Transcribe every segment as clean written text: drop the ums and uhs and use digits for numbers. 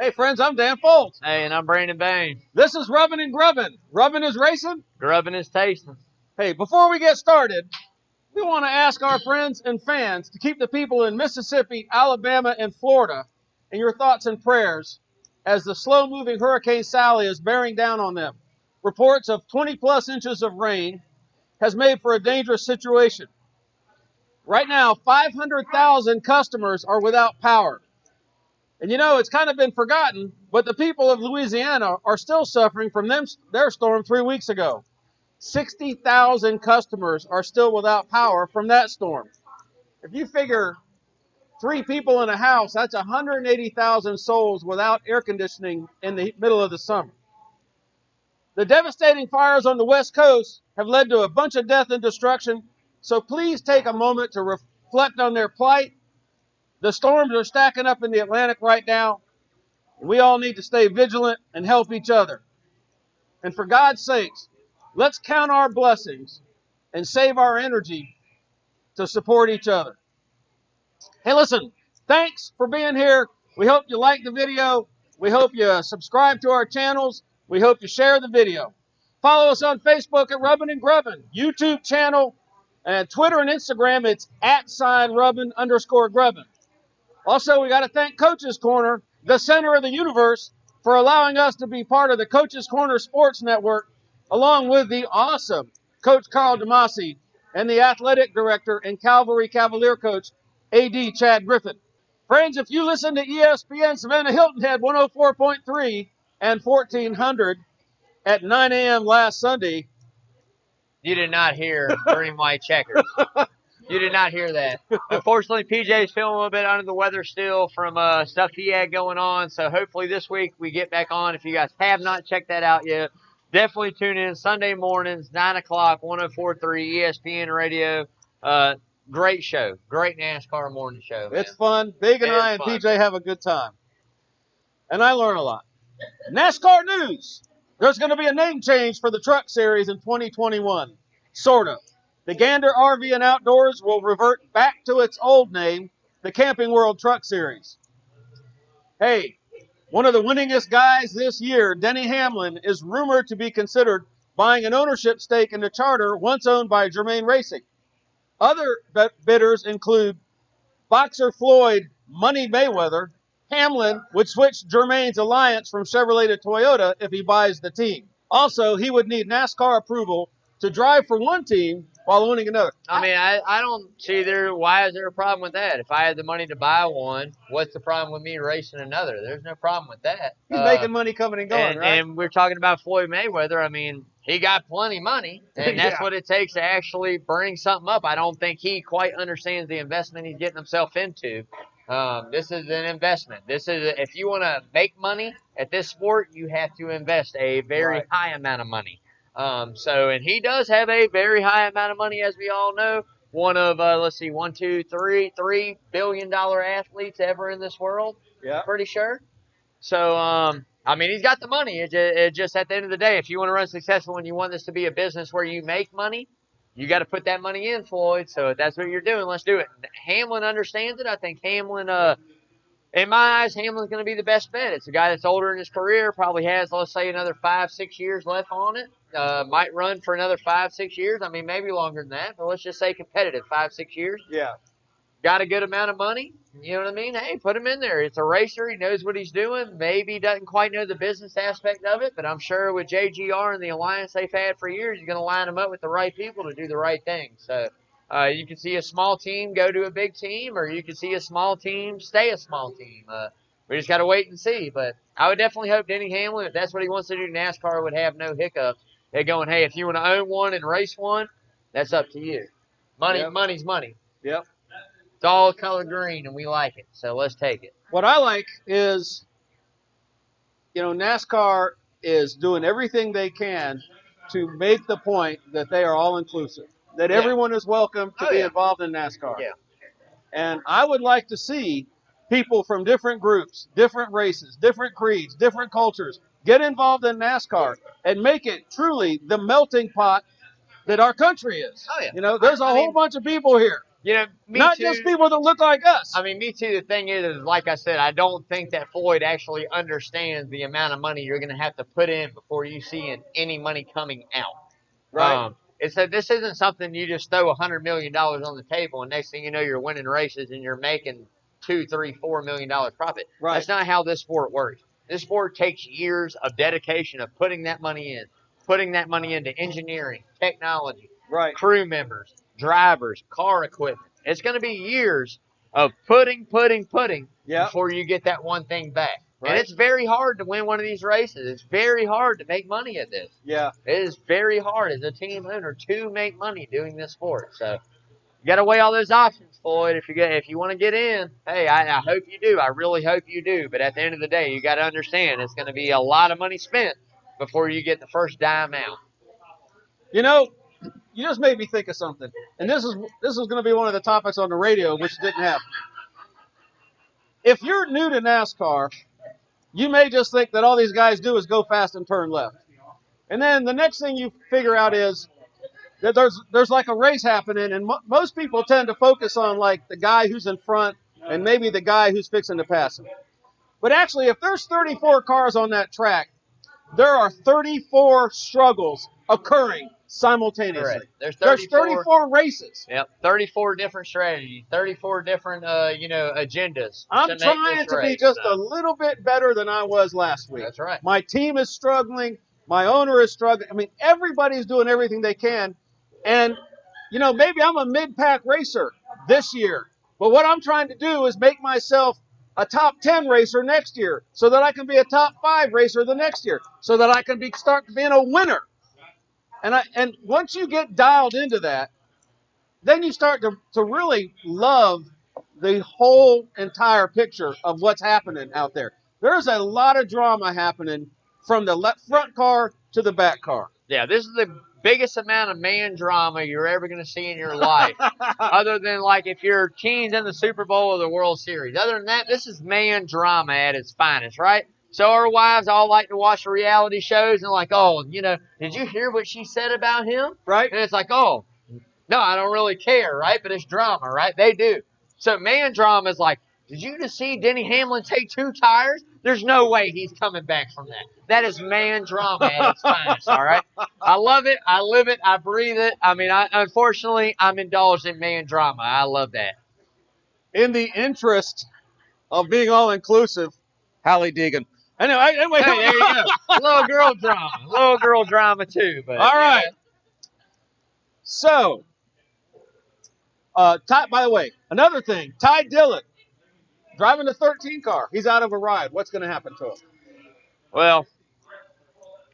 Hey, friends, I'm Dan Foulds. Hey, and I'm Brandon Bain. This is Rubbin' and Grubbin'. Rubbin' is racing. Grubbin' is tasting. Hey, before we get started, we want to ask our friends and fans to keep the people in Mississippi, Alabama, and Florida in your thoughts and prayers as the slow-moving Hurricane Sally is bearing down on them. Reports of 20-plus inches of rain has made for a dangerous situation. Right now, 500,000 customers are without power. And you know, it's kind of been forgotten, but the people of Louisiana are still suffering from their storm 3 weeks ago. 60,000 customers are still without power from that storm. If you figure 3 people in a house, that's 180,000 souls without air conditioning in the middle of the summer. The devastating fires on the West Coast have led to a bunch of death and destruction, so please take a moment to reflect on their plight. The storms are stacking up in the Atlantic right now. We all need to stay vigilant and help each other. And for God's sakes, let's count our blessings and save our energy to support each other. Hey, listen, thanks for being here. We hope you like the video. We hope you subscribe to our channels. We hope you share the video. Follow us on Facebook at Rubbin' and Grubbin', YouTube channel, and Twitter and Instagram, it's @Rubbin_Grubbin. Also, we got to thank Coach's Corner, the center of the universe, for allowing us to be part of the Coach's Corner Sports Network, along with the awesome Coach Carl DeMasi and the athletic director and Cavalry Cavalier coach, A.D. Chad Griffin. Friends, if you listen to ESPN Savannah Hilton Head 104.3 and 1400 at 9 a.m. last Sunday, You did not hear Green White Checkers. You did not hear that. Unfortunately, PJ's feeling a little bit under the weather still from stuff he had going on. So hopefully this week we get back on. If you guys have not checked that out yet, definitely tune in Sunday mornings, 9 o'clock, 104.3 ESPN Radio. Great show. Great NASCAR morning show, man. It's fun. Big and I and fun. PJ have a good time. And I learn a lot. NASCAR news. There's going to be a name change for the Truck Series in 2021. Sort of. The Gander RV and Outdoors will revert back to its old name, the Camping World Truck Series. Hey, one of the winningest guys this year, Denny Hamlin, is rumored to be considered buying an ownership stake in the charter once owned by Germain Racing. Other bidders include boxer Floyd Money Mayweather. Hamlin would switch Germain's alliance from Chevrolet to Toyota if he buys the team. Also, he would need NASCAR approval to drive for one team while owning another. I mean, I don't see why is there a problem with that? If I had the money to buy one, what's the problem with me racing another? There's no problem with that. He's making money coming and going, right? And we're talking about Floyd Mayweather. I mean, he got plenty of money, and that's what it takes to actually bring something up. I don't think he quite understands the investment he's getting himself into. This is an investment. If you want to make money at this sport, you have to invest a very high amount of money. And he does have a very high amount of money, as we all know. One of, $3 billion athletes ever in this world. Yeah. Pretty sure. So, I mean, he's got the money. It just at the end of the day, if you want to run successful and you want this to be a business where you make money, you got to put that money in, Floyd. So if that's what you're doing, let's do it. Hamlin understands it. I think Hamlin, in my eyes, Hamlin's going to be the best bet. It's a guy that's older in his career, probably has, let's say, another 5-6 years left on it. Might run for another 5-6 years. I mean, maybe longer than that, but let's just say competitive, 5-6 years. Yeah. Got a good amount of money. You know what I mean? Hey, put him in there. It's a racer. He knows what he's doing. Maybe he doesn't quite know the business aspect of it, but I'm sure with JGR and the alliance they've had for years, he's going to line them up with the right people to do the right thing. So you can see a small team go to a big team, or you can see a small team stay a small team. We just got to wait and see. But I would definitely hope Denny Hamlin, if that's what he wants to do, NASCAR would have no hiccups. They're going, hey, if you want to own one and race one, that's up to you. Money's money. Yep. It's all color green, and we like it, so let's take it. What I like is, NASCAR is doing everything they can to make the point that they are all-inclusive, that everyone is welcome to be involved in NASCAR. Yeah. And I would like to see people from different groups, different races, different creeds, different cultures get involved in NASCAR and make it truly the melting pot that our country is. Oh, yeah. There's a whole bunch of people here. Me Not too. just people that look like us. I mean, me too. The thing is, like I said, I don't think that Floyd actually understands the amount of money you're going to have to put in before you see any money coming out. Right. It's that this isn't something you just throw $100 million on the table and next thing you know you're winning races and you're making $2, $3, $4 million profit. Right. That's not how this sport works. This sport takes years of dedication of putting that money into engineering, technology, Right. crew members, drivers, car equipment. It's going to be years of putting Yep. before you get that one thing back. Right. And it's very hard to win one of these races. It's very hard to make money at this. Yeah. It is very hard as a team owner to make money doing this sport. So you got to weigh all those options, Floyd. If you want to get in, hey, I hope you do. I really hope you do. But at the end of the day, you got to understand it's going to be a lot of money spent before you get the first dime out. You know, you just made me think of something, and this is going to be one of the topics on the radio, which didn't happen. If you're new to NASCAR, you may just think that all these guys do is go fast and turn left, and then the next thing you figure out is that there's like a race happening, and most people tend to focus on like the guy who's in front and maybe the guy who's fixing to pass him. But actually, if there's 34 cars on that track, there are 34 struggles occurring simultaneously. Correct. There's 34 races. Yep, 34 different strategies, 34 different agendas. I'm trying to be just a little bit better than I was last week. That's right. My team is struggling. My owner is struggling. I mean, everybody's doing everything they can. And, maybe I'm a mid-pack racer this year. But what I'm trying to do is make myself a top 10 racer next year so that I can be a top 5 racer the next year so that I can start being a winner. And once you get dialed into that, then you start to really love the whole entire picture of what's happening out there. There's a lot of drama happening from the front car to the back car. Yeah, this is the biggest amount of man drama you're ever going to see in your life. Other than like if your team's in the Super Bowl or the World Series. Other than that, this is man drama at its finest, right? So our wives all like to watch the reality shows and like, oh, did you hear what she said about him? Right. And it's like, oh, no, I don't really care, right? But it's drama, right? They do. So man drama is like, did you just see Denny Hamlin take 2 tires? There's no way he's coming back from that. That is man drama at its finest, all right? I love it. I live it. I breathe it. I mean, unfortunately, I'm indulged in man drama. I love that. In the interest of being all-inclusive, Hallie Deegan. Anyway, hey, there you go. Little girl drama too. But all right. So, by the way, another thing, Ty Dillon, driving the 13 car. He's out of a ride. What's going to happen to him? Well,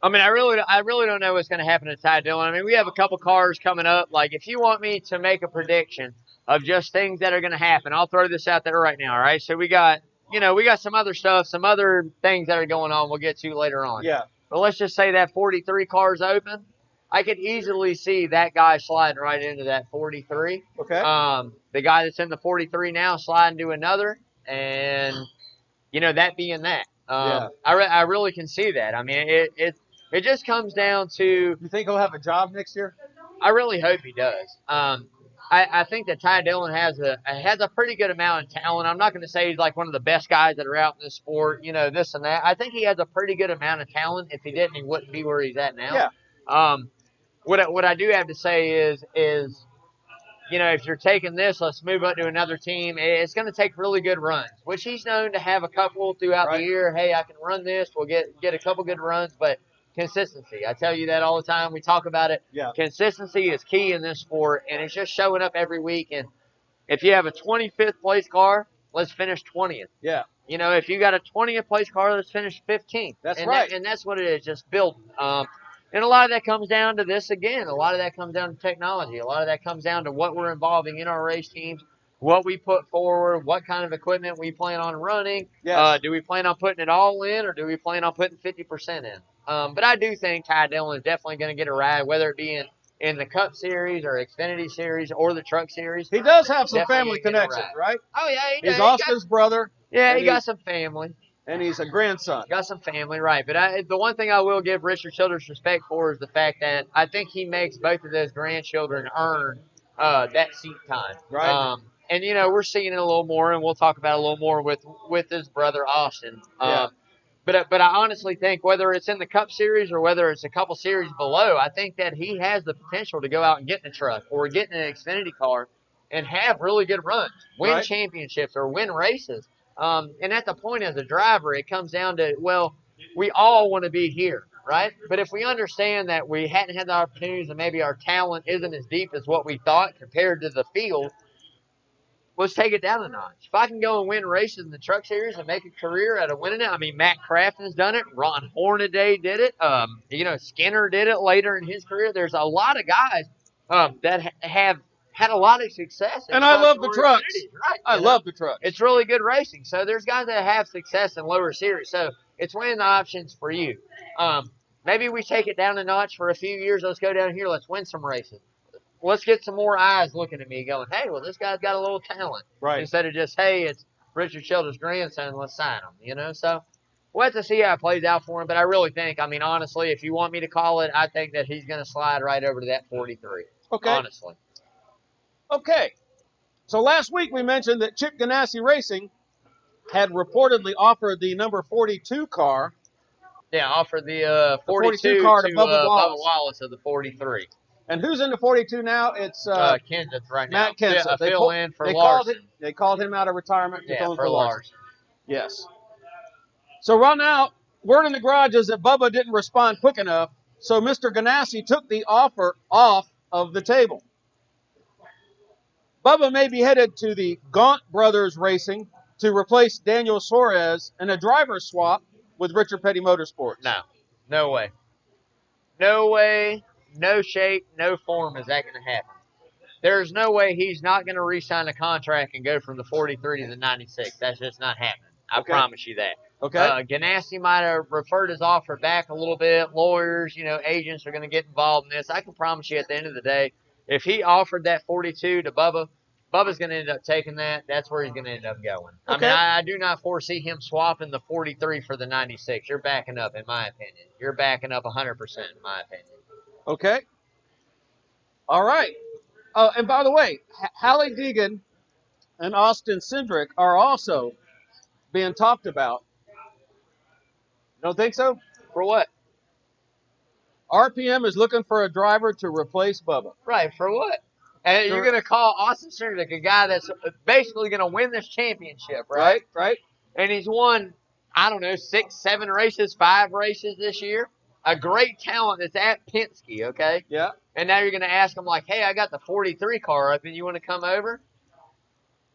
I mean, I really don't know what's going to happen to Ty Dillon. I mean, we have a couple cars coming up. Like, if you want me to make a prediction of just things that are going to happen, I'll throw this out there right now. All right. So we got some other stuff, some other things that are going on. We'll get to later on. Yeah. But let's just say that 43 car's open. I could easily see that guy sliding right into that 43. Okay. The guy that's in the 43 now sliding to another, and that being that. Yeah. I really can see that. I mean, it just comes down to. You think he'll have a job next year? I really hope he does. I think that Ty Dillon has a pretty good amount of talent. I'm not going to say he's like one of the best guys that are out in this sport, this and that. I think he has a pretty good amount of talent. If he didn't, he wouldn't be where he's at now. Yeah. What I do have to say is if you're taking this, let's move up to another team. It's going to take really good runs, which he's known to have a couple throughout the year. Hey, I can run this. We'll get a couple good runs, but consistency. I tell you that all the time. We talk about it. Yeah. Consistency is key in this sport, and it's just showing up every week. And if you have a 25th place car, let's finish 20th. Yeah. If you got a 20th place car, let's finish 15th. That's right. And that's what it is, just building. And a lot of that comes down to this again. A lot of that comes down to technology. A lot of that comes down to what we're involving in our race teams, what we put forward, what kind of equipment we plan on running. Yes. Do we plan on putting it all in, or do we plan on putting 50% in? But I do think Ty Dillon is definitely going to get a ride, whether it be in the Cup Series or Xfinity Series or the Truck Series. He does have some family connections, right? Oh, yeah. He does. He's Oscar's brother. Yeah, he got some family. And he's a grandson. Got some family, right. But the one thing I will give Richard Childress respect for is the fact that I think he makes both of those grandchildren earn that seat time. Right. And we're seeing it a little more, and we'll talk about it a little more with his brother Austin. Yeah. But I honestly think whether it's in the Cup Series or whether it's a couple series below, I think that he has the potential to go out and get in a truck or get in an Xfinity car and have really good runs, win Right. championships or win races. And at the point as a driver, it comes down to, well, we all want to be here, right? But if we understand that we hadn't had the opportunities and maybe our talent isn't as deep as what we thought compared to the field, let's take it down a notch. If I can go and win races in the Truck Series and make a career out of winning it, I mean, Matt Crafton's done it. Ron Hornaday did it. Skinner did it later in his career. There's a lot of guys that have had a lot of success. And I love the trucks. Right, I love the trucks. It's really good racing. So there's guys that have success in lower series. So it's weighing the options for you. Maybe we take it down a notch for a few years. Let's go down here. Let's win some races. Let's get some more eyes looking at me going, hey, well, this guy's got a little talent. Right. Instead of just, hey, it's Richard Shelter's grandson, let's sign him, So we'll have to see how it plays out for him. But I really think, honestly, if you want me to call it, I think that he's going to slide right over to that 43. Okay. Honestly. Okay. So last week we mentioned that Chip Ganassi Racing had reportedly offered the number 42 car. Yeah, offered the 42 car to Bubba Wallace of the 43. And who's in the 42 now? It's Kenseth right now. Matt Kenseth. They fill in for Larson. They called him out of retirement. Yeah, for Larson. Yes. So right now, word in the garage is that Bubba didn't respond quick enough, so Mr. Ganassi took the offer off of the table. Bubba may be headed to the Gaunt Brothers Racing to replace Daniel Suarez in a driver's swap with Richard Petty Motorsports. No way. No way, no shape, no form is that going to happen. There's no way he's not going to re-sign a contract and go from the 43 to the 96. That's just not happening. I promise you that. Okay. Ganassi might have referred his offer back a little bit. Lawyers, agents are going to get involved in this. I can promise you at the end of the day, if he offered that 42 to Bubba, Bubba's going to end up taking that. That's where he's going to end up going. Okay. I do not foresee him swapping the 43 for the 96. You're backing up, in my opinion. You're backing up 100%, in my opinion. Okay. All right. And by the way, Hallie Deegan and Austin Cindric are also being talked about. You don't think so? For what? RPM is looking for a driver to replace Bubba. Right, for what? And you're going to call Austin Cindric a guy that's basically going to win this championship, right? Right. And he's won, 6, 7 races, 5 races this year. A great talent that's at Penske, okay? Yeah. And now you're going to ask him, like, hey, I got the 43 car up, and you want to come over?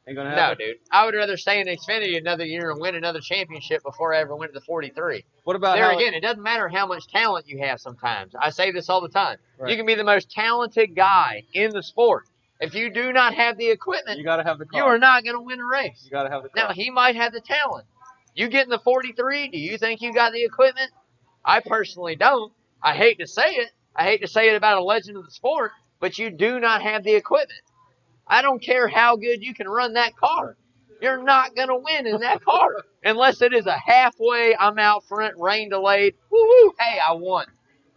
Ain't going to happen. No, dude. I would rather stay in Xfinity another year and win another championship before I ever went to the 43. What about there again? It doesn't matter how much talent you have sometimes. I say this all the time. Right. You can be the most talented guy in the sport. If you do not have the equipment, you got to have the car. You are not going to win a race. You got to have the car. Now, he might have the talent. You get in the 43, do you think you got the equipment? I personally don't. I hate to say it. I hate to say it about a legend of the sport, but you do not have the equipment. I don't care how good you can run that car. You're not going to win in that car unless it is a halfway, I'm out front, rain delayed, woo-hoo, hey, I won.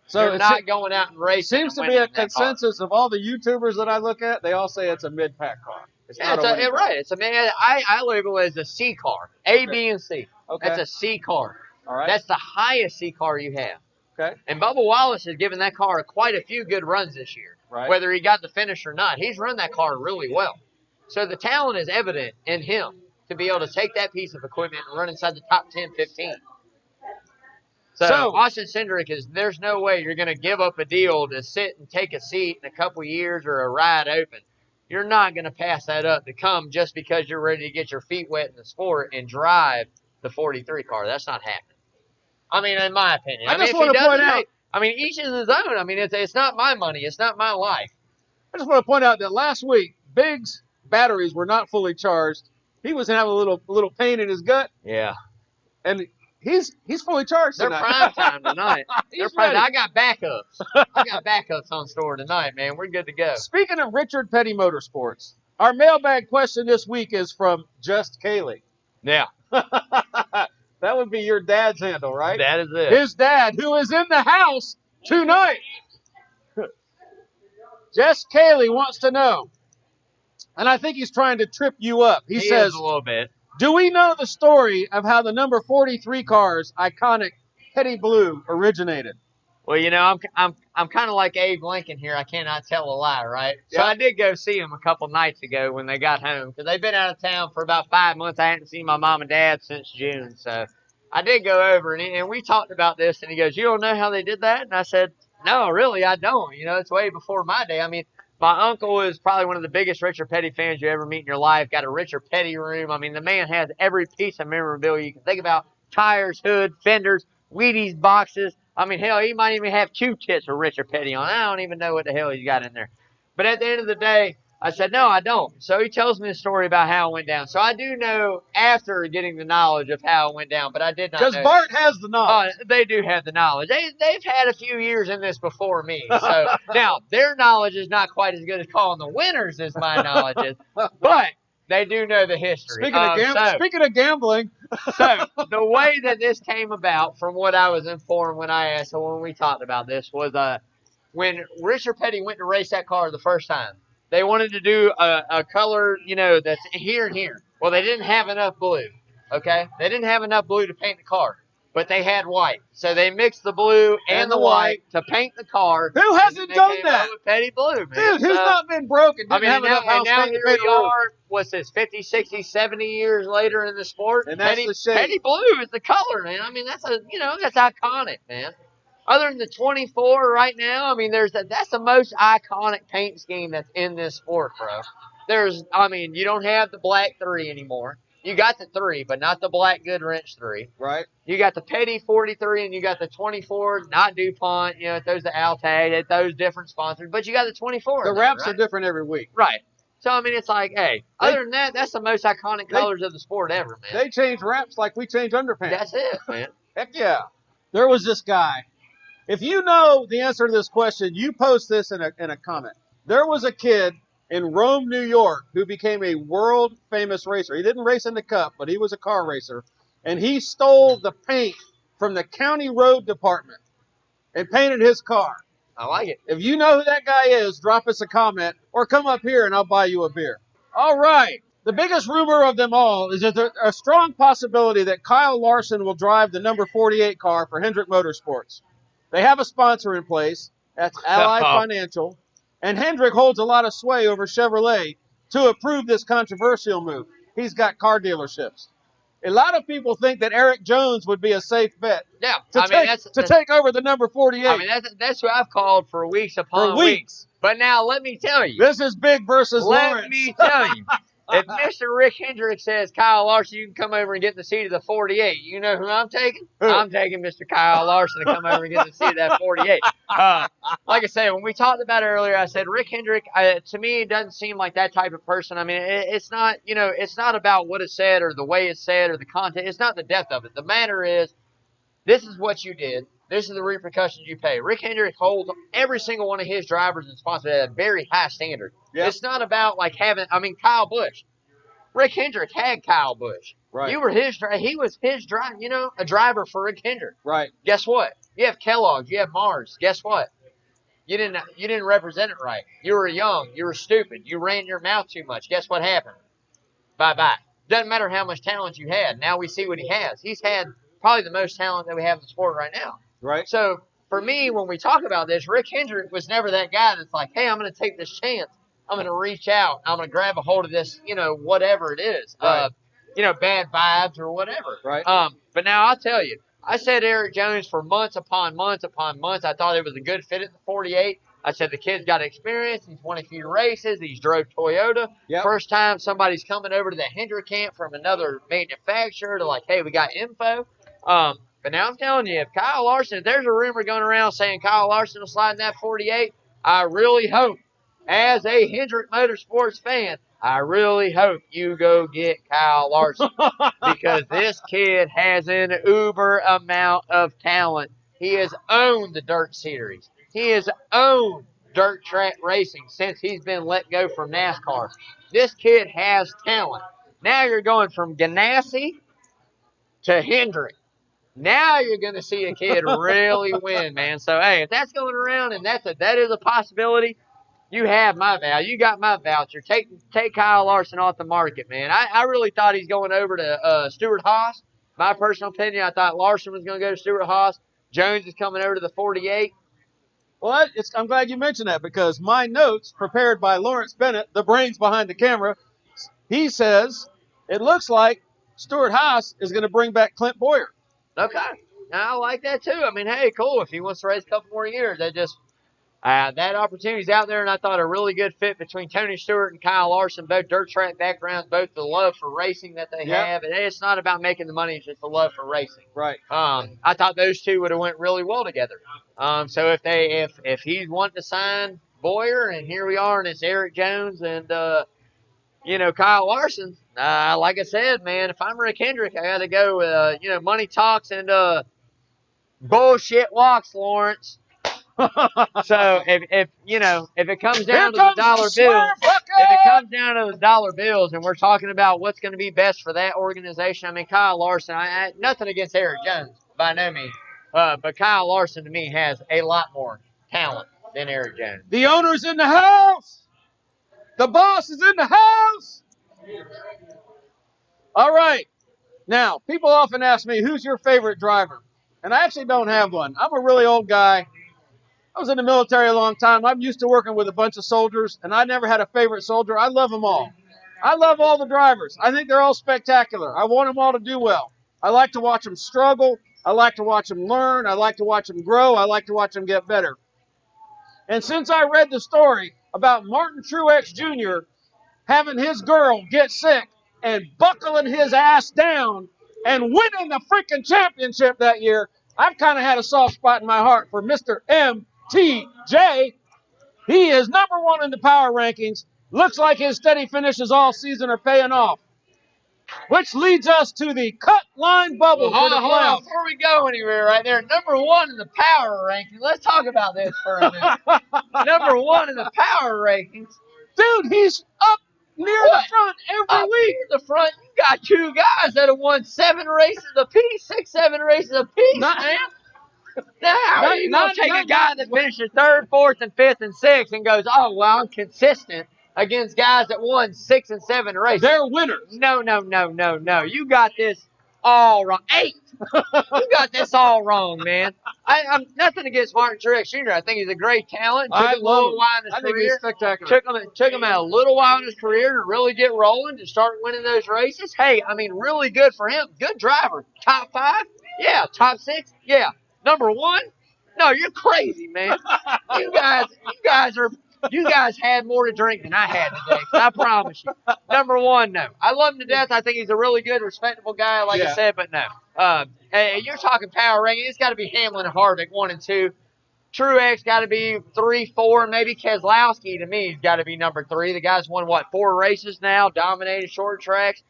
So you're not going out and racing. Seems to be a consensus of all the YouTubers that I look at. They all say it's a mid-pack car. Right. It's a man. I label it as a C car. A, B, and C. Okay. That's a C car. All right. That's the highest C car you have. Okay. And Bubba Wallace has given that car quite a few good runs this year. Right. Whether he got the finish or not, he's run that car really well. So the talent is evident in him to be able to take that piece of equipment and run inside the top 10, 15. So Austin Cindric there's no way you're going to give up a deal to sit and take a seat in a couple years or a ride open. You're not going to pass that up to come just because you're ready to get your feet wet in the sport and drive the 43 car. That's not happening. In my opinion. I just want to point out. Each is his own. It's not my money. It's not my life. I just want to point out that last week, Big's batteries were not fully charged. He was having a little pain in his gut. Yeah. And he's fully charged tonight. They're prime time tonight. I got backups. I got backups on store tonight, man. We're good to go. Speaking of Richard Petty Motorsports, our mailbag question this week is from Just Kaylee. Yeah. That would be your dad's handle, right? That is it. His dad, who is in the house tonight. Jess Cayley wants to know, and I think he's trying to trip you up. He says, is a little bit. do we know the story of how the number 43 car's iconic Petty Blue originated? Well, I'm kind of like Abe Lincoln here. I cannot tell a lie, right? So Yep. I did go see them a couple nights ago when they got home because they've been out of town for about 5 months. I hadn't seen my mom and dad since June, so I did go over and we talked about this. And he goes, "You don't know how they did that?" And I said, "No, really, I don't. It's way before my day. I mean, my uncle is probably one of the biggest Richard Petty fans you ever meet in your life. Got a Richard Petty room. I mean, the man has every piece of memorabilia you can think about: tires, hood, fenders, Wheaties boxes. I mean, hell, he might even have Q-tips with Richard Petty on. I don't even know what the hell he's got in there. But at the end of the day, I said, no, I don't. So he tells me the story about how it went down. So I do know after getting the knowledge of how it went down, but I did not know. Because Bart has the knowledge. They do have the knowledge. They've had a few years in this before me. So now their knowledge is not quite as good as calling the winners as my knowledge is. But they do know the history. Speaking of gambling. So the way that this came about, from what I was informed when I asked, so when we talked about this, was when Richard Petty went to race that car the first time. They wanted to do a color, that's here and here. Well, they didn't have enough blue. Okay, they didn't have enough blue to paint the car, but they had white. So they mixed the blue and the white to paint the car. Who hasn't done that? With Petty Blue, man. Dude, who's not been broken? I mean, now here we are, what's this, 50, 60, 70 years later in the sport? And that's the shade. Petty Blue is the color, man. I mean, that's iconic, man. Other than the 24 right now, I mean, that's the most iconic paint scheme that's in this sport, bro. You don't have the black 3 anymore. You got the 3, but not the black Good Wrench 3. Right. You got the Petty 43, and you got the 24, not DuPont. It throws the Altag, it throws different sponsors, but you got the 24. The wraps are different every week. Right. So, I mean, it's like, hey, other than that, that's the most iconic colors of the sport ever, man. They change wraps like we change underpants. That's it, man. Heck yeah. There was this guy. If you know the answer to this question, you post this in a comment. There was a kid in Rome, New York, who became a world-famous racer. He didn't race in the Cup, but he was a car racer. And he stole the paint from the county road department and painted his car. I like it. If you know who that guy is, drop us a comment or come up here and I'll buy you a beer. All right. The biggest rumor of them all is that there's a strong possibility that Kyle Larson will drive the number 48 car for Hendrick Motorsports. They have a sponsor in place. That's Ally Financial. And Hendrick holds a lot of sway over Chevrolet to approve this controversial move. He's got car dealerships. A lot of people think that Eric Jones would be a safe bet. Yeah, to take over the number 48. I mean, that's who I've called for weeks upon weeks. But now let me tell you. This is big versus Lawrence. Let me tell you. If Mr. Rick Hendrick says, Kyle Larson, you can come over and get the seat of the 48, you know who I'm taking? I'm taking Mr. Kyle Larson to come over and get the seat of that 48. Like I said, when we talked about it earlier, I said Rick Hendrick, to me, it doesn't seem like that type of person. I mean, it's not, it's not about what is said or the way it's said or the content. It's not the depth of it. The matter is, this is what you did. This is the repercussions you pay. Rick Hendrick holds every single one of his drivers and sponsors at a very high standard. Yep. It's not about Kyle Busch. Rick Hendrick had Kyle Busch. Right. He was his driver, a driver for Rick Hendrick. Right. Guess what? You have Kellogg's, you have Mars. Guess what? You didn't represent it right. You were young. You were stupid. You ran your mouth too much. Guess what happened? Bye-bye. Doesn't matter how much talent you had. Now we see what he has. He's had probably the most talent that we have in the sport right now. Right. So, for me, when we talk about this, Rick Hendrick was never that guy that's like, hey, I'm going to take this chance. I'm going to reach out. I'm going to grab a hold of this, whatever it is. Right. Bad vibes or whatever. Right. But now I'll tell you, I said Eric Jones for months upon months upon months. I thought it was a good fit at the 48. I said the kid's got experience. He's won a few races. He's drove Toyota. Yep. First time somebody's coming over to the Hendrick camp from another manufacturer to like, hey, we got info. But now I'm telling you, if there's a rumor going around saying Kyle Larson will slide in that 48, I really hope, as a Hendrick Motorsports fan, I really hope you go get Kyle Larson because this kid has an uber amount of talent. He has owned the dirt series. He has owned dirt track racing since he's been let go from NASCAR. This kid has talent. Now you're going from Ganassi to Hendrick. Now you're going to see a kid really win, man. So, hey, if that's going around and that is a possibility, You have my voucher. You got my voucher. Take Kyle Larson off the market, man. I really thought he's going over to Stewart Haas. My personal opinion, I thought Larson was going to go to Stewart Haas. Jones is coming over to the 48. Well, I'm glad you mentioned that because my notes prepared by Lawrence Bennett, the brains behind the camera, he says it looks like Stewart Haas is going to bring back Clint Boyer. Okay. I like that too. I mean, hey, cool. If he wants to race a couple more years, that opportunity's out there, and I thought a really good fit between Tony Stewart and Kyle Larson, both dirt track backgrounds, both the love for racing that they have. And it's not about making the money, it's just the love for racing. Right. I thought those two would have went really well together. So if he's wanting to sign Boyer, and here we are, and it's Eric Jones and Kyle Larson, like I said, man, if I'm Rick Hendrick, I got to go with money talks and bullshit walks, Lawrence. So if it comes down to the dollar bills, if it comes down to the dollar bills, and we're talking about what's going to be best for that organization, I mean, Kyle Larson, I nothing against Eric Jones by no means, but Kyle Larson to me has a lot more talent than Eric Jones. The owner's in the house. The boss is in the house. All right. Now, people often ask me, who's your favorite driver? And I actually don't have one. I'm a really old guy. I was in the military a long time. I'm used to working with a bunch of soldiers, and I never had a favorite soldier. I love them all. I love all the drivers. I think they're all spectacular. I want them all to do well. I like to watch them struggle. I like to watch them learn. I like to watch them grow. I like to watch them get better. And since I read the story about Martin Truex Jr. having his girl get sick and buckling his ass down and winning the freaking championship that year, I've kind of had a soft spot in my heart for Mr. MTJ. He is number one in the power rankings. Looks like his steady finishes all season are paying off. Which leads us to the cut line bubble for the playoffs. Before we go anywhere right there, number one in the power rankings. Let's talk about this for a minute. Number one in the power rankings. Dude, he's up near the front every week. Near the front. You got two guys that have won 7 races apiece, 6, 7 races apiece, man. Now, you going to take a guy that finishes 3rd, 4th, and 5th, and 6th and goes, oh, well, I'm consistent against guys that won 6 and 7 races. They're winners. No. You got this all wrong. 8. You got this all wrong, man. I'm nothing against Martin Truex Jr. I think he's a great talent. I love him. I think he's spectacular. Took him a little while in his career to really get rolling, to start winning those races. Hey, I mean, really good for him. Good driver. Top 5? Yeah. Top 6? Yeah. Number 1? No, you're crazy, man. You guys had more to drink than I had today. I promise you. Number 1, no. I love him to death. I think he's a really good, respectable guy, like I said, but no. Hey, you're talking power ranking. It's got to be Hamlin and Harvick, 1 and 2. Truex got to be 3, 4, maybe Keselowski to me has got to be number 3. The guy's won, 4 races now, dominated short tracks.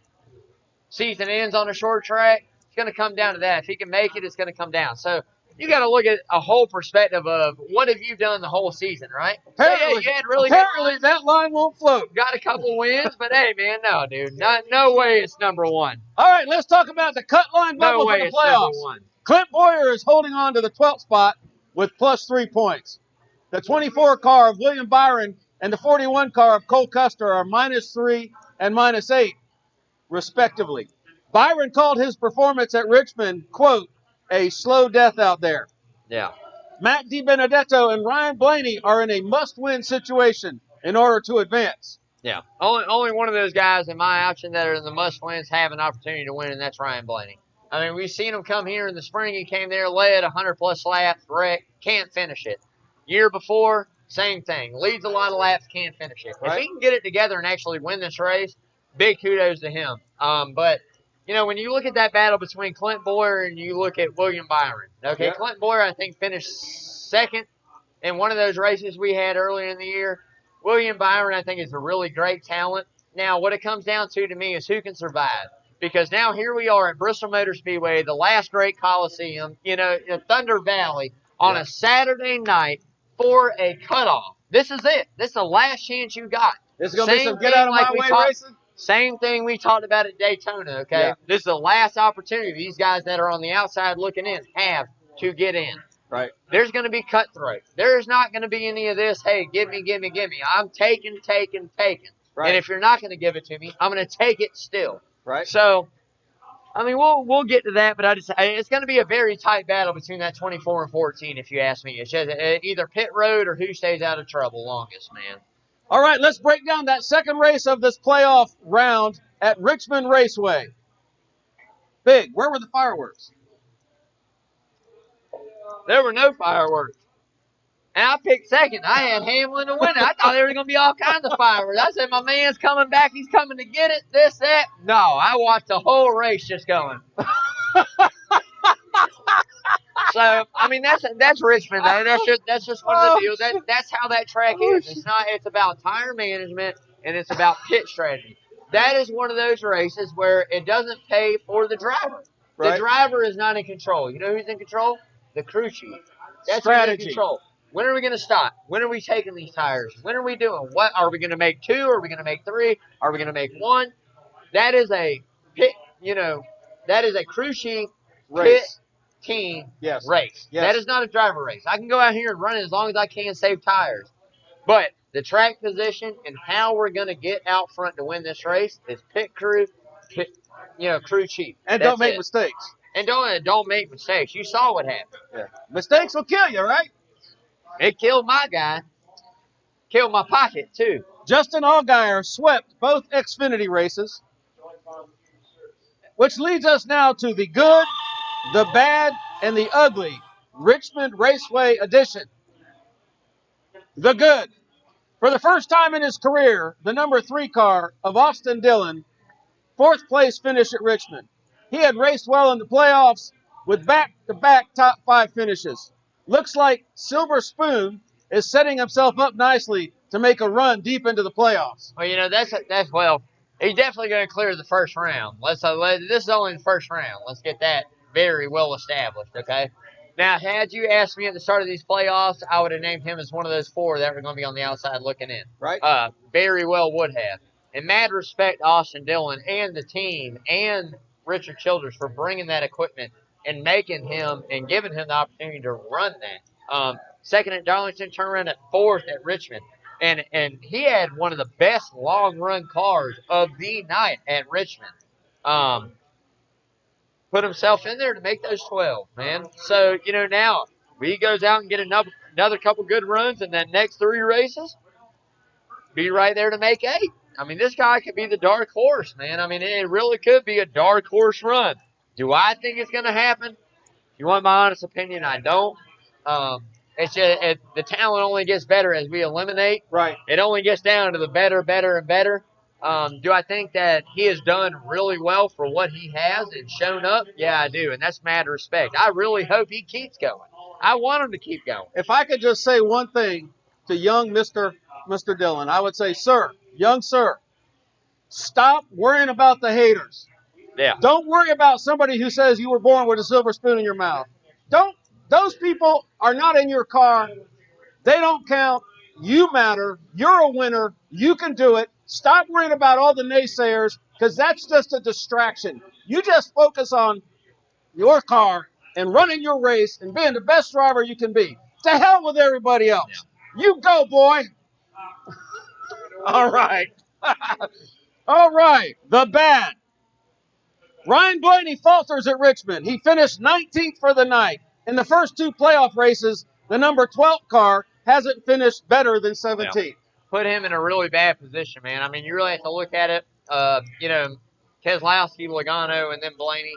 Season ends on a short track. It's going to come down to that. If he can make it, it's going to come down. So you got to look at a whole perspective of what have you done the whole season, right? Apparently, that line won't float. Got a couple wins, but hey, man, no, dude. No way it's number 1. All right, let's talk about the cut line bubble for the playoffs. Number 1. Clint Boyer is holding on to the 12th spot with +3 points. The 24 car of William Byron and the 41 car of Cole Custer are -3 and -8, respectively. Byron called his performance at Richmond, quote, a slow death out there. Yeah. Matt DiBenedetto and Ryan Blaney are in a must-win situation in order to advance. Yeah. Only one of those guys in my option that are in the must-wins have an opportunity to win, and that's Ryan Blaney. I mean, we've seen him come here in the spring. He came there, led 100-plus laps, wrecked, can't finish it. Year before, same thing. Leads a lot of laps, can't finish it. Right. If he can get it together and actually win this race, big kudos to him. But when you look at that battle between Clint Boyer and you look at William Byron, okay, yeah. Clint Boyer, I think, finished 2nd in one of those races we had earlier in the year. William Byron, I think, is a really great talent. Now, what it comes down to me is who can survive. Because now here we are at Bristol Motor Speedway, the last great Coliseum, in Thunder Valley, on a Saturday night for a cutoff. This is it. This is the last chance you got. This is going to be some get-out-of-my-way racing? Same thing we talked about at Daytona, okay? Yeah. This is the last opportunity these guys that are on the outside looking in have to get in. Right. There's going to be cutthroat. There's not going to be any of this, hey, give me. I'm taking. Right. And if you're not going to give it to me, I'm going to take it still. Right. So, I mean, we'll get to that, but it's going to be a very tight battle between that 24 and 14, if you ask me. It's just either pit road or who stays out of trouble longest, man. All right, let's break down that second race of this playoff round at Richmond Raceway. Big, where were the fireworks? There were no fireworks. And I picked second. I had Hamlin to win it. I thought there were going to be all kinds of fireworks. I said, my man's coming back. He's coming to get it, this, that. No, I watched the whole race just going. So, I mean, that's Richmond, though. That's just one of the deals. That's how that track is. It's about tire management, and it's about pit strategy. That is one of those races where it doesn't pay for the driver. Right. The driver is not in control. You know who's in control? The crew chief. That's strategy. Who's in control. When are we going to stop? When are we taking these tires? When are we doing? What are we going to make 2? Are we going to make 3? Are we going to make 1? That is a pit. That is a crew chief pit team race. Yes. That is not a driver race. I can go out here and run it as long as I can, save tires. But the track position and how we're going to get out front to win this race is pit crew, crew chief. And don't make mistakes. And don't make mistakes. You saw what happened. Yeah. Mistakes will kill you, right? It killed my guy. Killed my pocket, too. Justin Allgaier swept both Xfinity races, which leads us now to the good, the bad, and the ugly Richmond Raceway edition. The good. For the first time in his career, the number 3 car of Austin Dillon, 4th place finish at Richmond. He had raced well in the playoffs with back-to-back top 5 finishes. Looks like Silver Spoon is setting himself up nicely to make a run deep into the playoffs. Well, that's well, he's definitely going to clear the first round. This is only the first round. Let's get that very well established, okay? Now, had you asked me at the start of these playoffs, I would have named him as one of those 4 that were going to be on the outside looking in. Right. Very well would have. And mad respect to Austin Dillon and the team and Richard Childress for bringing that equipment and making him and giving him the opportunity to run that. Second at Darlington, turned around at 4th at Richmond. And he had one of the best long-run cars of the night at Richmond. Put himself in there to make those 12, man. So, now he goes out and get another couple good runs in that next 3 races, be right there to make 8. I mean, this guy could be the dark horse, man. I mean, it really could be a dark horse run. Do I think it's going to happen? If you want my honest opinion, I don't. It's just the talent only gets better as we eliminate. Right. It only gets down to the better, and better. Do I think that he has done really well for what he has and shown up? Yeah, I do, and that's mad respect. I really hope he keeps going. I want him to keep going. If I could just say one thing to young Mr. Dillon, I would say, young sir, stop worrying about the haters. Yeah. Don't worry about somebody who says you were born with a silver spoon in your mouth. Those people are not in your car. They don't count. You matter. You're a winner. You can do it. Stop worrying about all the naysayers because that's just a distraction. You just focus on your car and running your race and being the best driver you can be. To hell with everybody else. Yeah. You go, boy. All right. All right. The bad. Ryan Blaney falters at Richmond. He finished 19th for the night. In the first 2 playoff races, the number 12 car hasn't finished better than 17th. Yeah. Put him in a really bad position, man. I mean, you really have to look at it. Keselowski, Logano, and then Blaney.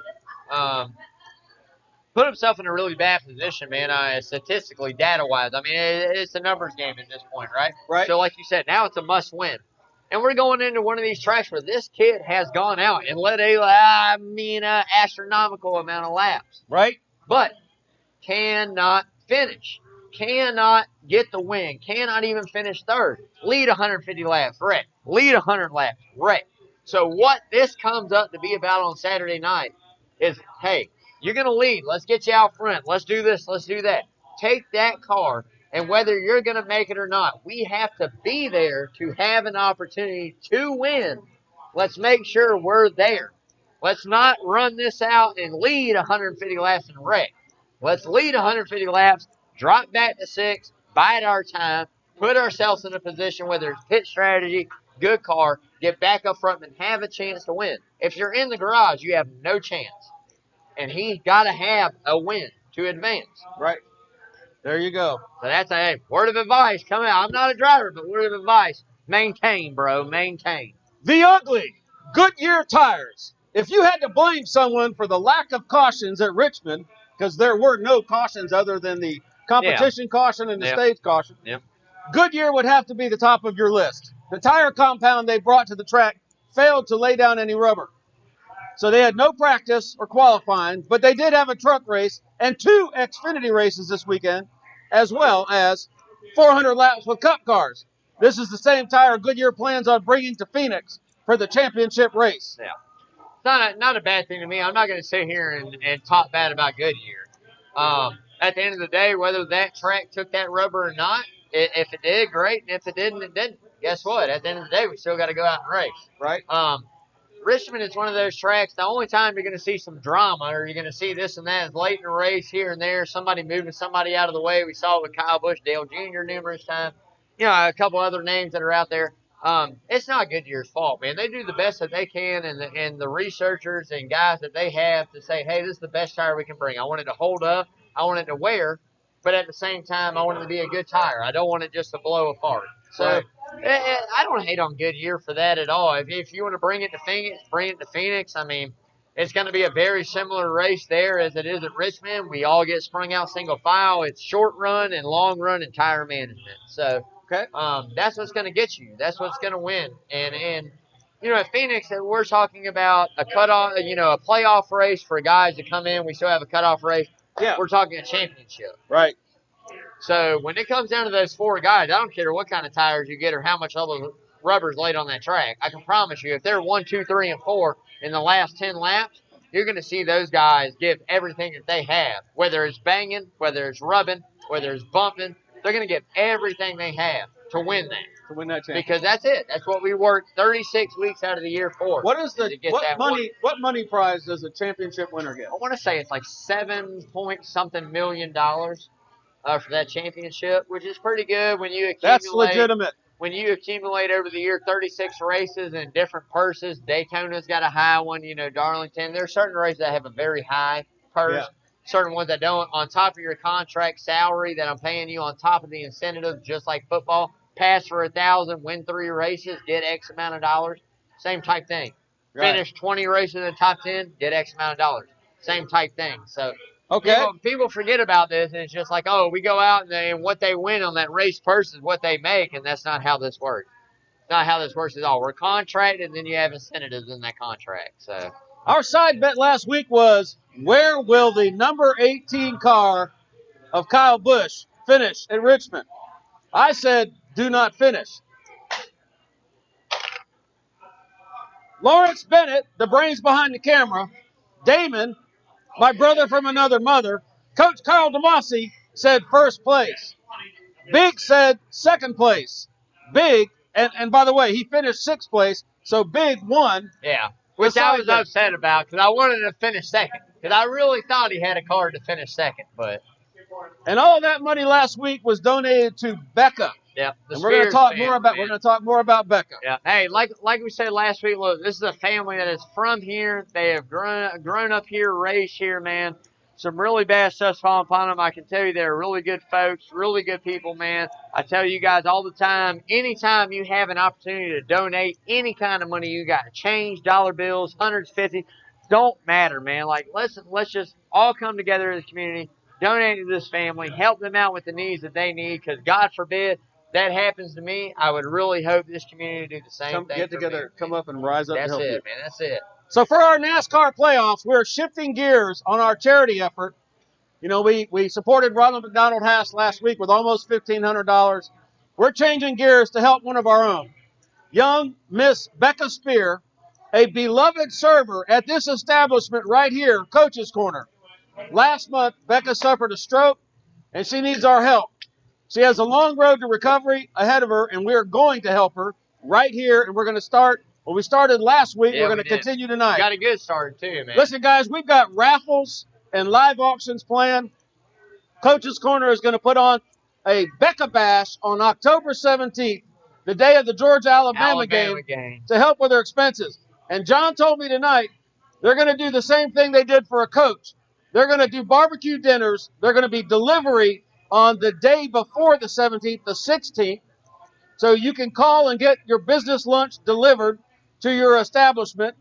Put himself in a really bad position, man, statistically, data-wise. I mean, it's a numbers game at this point, right? Right. So, like you said, now it's a must-win. And we're going into one of these tracks where this kid has gone out and led astronomical amount of laps. Right. But cannot finish. Cannot get the win. Cannot even finish 3rd. Lead 150 laps, wreck. Lead 100 laps, wreck. So what this comes up to be about on Saturday night is, hey, you're going to lead. Let's get you out front. Let's do this. Let's do that. Take that car, and whether you're going to make it or not, we have to be there to have an opportunity to win. Let's make sure we're there. Let's not run this out and lead 150 laps and wreck. Let's lead 150 laps, drop back to 6, bide our time, put ourselves in a position, whether it's pit strategy, good car, get back up front and have a chance to win. If you're in the garage, you have no chance. And he's got to have a win to advance. Right. There you go. So that's a word of advice. Come out. I'm not a driver, but word of advice. Maintain, bro. Maintain. The ugly Goodyear tires. If you had to blame someone for the lack of cautions at Richmond, because there were no cautions other than the competition caution and the stage caution, Goodyear would have to be the top of your list. The tire compound they brought to the track failed to lay down any rubber. So they had no practice or qualifying, but they did have a truck race and 2 Xfinity races this weekend, as well as 400 laps with Cup cars. This is the same tire Goodyear plans on bringing to Phoenix for the championship race. Yeah. It's not a bad thing to me. I'm not going to sit here and talk bad about Goodyear. At the end of the day, whether that track took that rubber or not, if it did, great. And if it didn't, it didn't. Guess what? At the end of the day, we still got to go out and race. Right. Richmond is one of those tracks. The only time you're going to see some drama or you're going to see this and that is late in the race here and there, somebody moving somebody out of the way. We saw it with Kyle Busch, Dale Jr. numerous times. You know, a couple other names that are out there. It's not Goodyear's fault, man. They do the best that they can, and the researchers and guys that they have to say, hey, this is the best tire we can bring. I want it to hold up. I want it to wear. But at the same time, I want it to be a good tire. I don't want it just to blow apart. So right. I don't hate on Goodyear for that at all. If you want to bring it to Phoenix, bring it to Phoenix. I mean, it's going to be a very similar race there as it is at Richmond. We all get sprung out single file. It's short run and long run and tire management. So that's what's going to get you. That's what's going to win. And you know, at Phoenix, we're talking about a cutoff, you know, a playoff race for guys to come in. We still have a cutoff race. Yeah. We're talking a championship. Right. So when it comes down to those 4 guys, I don't care what kind of tires you get or how much other rubber's laid on that track. I can promise you, if they're 1, 2, 3, and 4 in the last 10 laps, you're going to see those guys give everything that they have. Whether it's banging, whether it's rubbing, whether it's bumping, they're going to give everything they have to win that. To win that championship. Because that's it. That's what we work 36 weeks out of the year for. What is what money prize does a championship winner get? I want to say it's like $7-point-something million for that championship, which is pretty good when you accumulate. That's legitimate. When you accumulate over the year 36 races and different purses. Daytona's got a high one, you know, Darlington. There are certain races that have a very high purse. Yeah. Certain ones that don't. On top of your contract salary that I'm paying you, on top of the incentives, just like football, pass for 1,000, win 3 races, get X amount of dollars. Same type thing. Right. Finish 20 races in the top 10, get X amount of dollars. Same type thing. So people forget about this, and it's just like, oh, we go out and what they win on that race purse is what they make, and that's not how this works. Not how this works at all. We're contracted, and then you have incentives in that contract. So our side bet last week was, where will the number 18 car of Kyle Busch finish at Richmond? I said, do not finish. Lawrence Bennett, the brains behind the camera, Damon, my brother from another mother, Coach Carl DeMossi said first place. Big said second place. Big, and by the way, he finished 6th place, so Big won. Yeah, which I was upset about because I wanted to finish second. Because I really thought he had a car to finish second. And all that money last week was donated to Becca. Yeah, and we're going to talk more about Becca. Yeah. Hey, like we said last week, look, this is a family that is from here. They have grown up here, raised here, man. Some really bad stuff's falling upon them. I can tell you they're really good folks, really good people, man. I tell you guys all the time, anytime you have an opportunity to donate any kind of money you got, change, dollar bills, hundreds, 50, don't matter, man. Like, let's just all come together as a community, donate to this family, help them out with the needs that they need, because God forbid that happens to me, I would really hope this community do the same thing. Get together, come up and rise up. That's and help it, you. man. That's it. So for our NASCAR playoffs, we're shifting gears on our charity effort. You know, we supported Ronald McDonald Haas last week with almost $1,500. We're changing gears to help one of our own. Young Miss Becca Spear, a beloved server at this establishment right here, Coach's Corner. Last month, Becca suffered a stroke, and she needs our help. She has a long road to recovery ahead of her, and we are going to help her right here, and we're going to start. Well, we started last week. We're going to continue tonight. Got a good start, too, man. Listen, guys, we've got raffles and live auctions planned. Coach's Corner is going to put on a Becca Bash on October 17th, the day of the Georgia-Alabama game, to help with their expenses. And John told me tonight they're going to do the same thing they did for a coach. They're going to do barbecue dinners. They're going to be delivery on the day before the 17th, the 16th. So you can call and get your business lunch delivered to your establishment.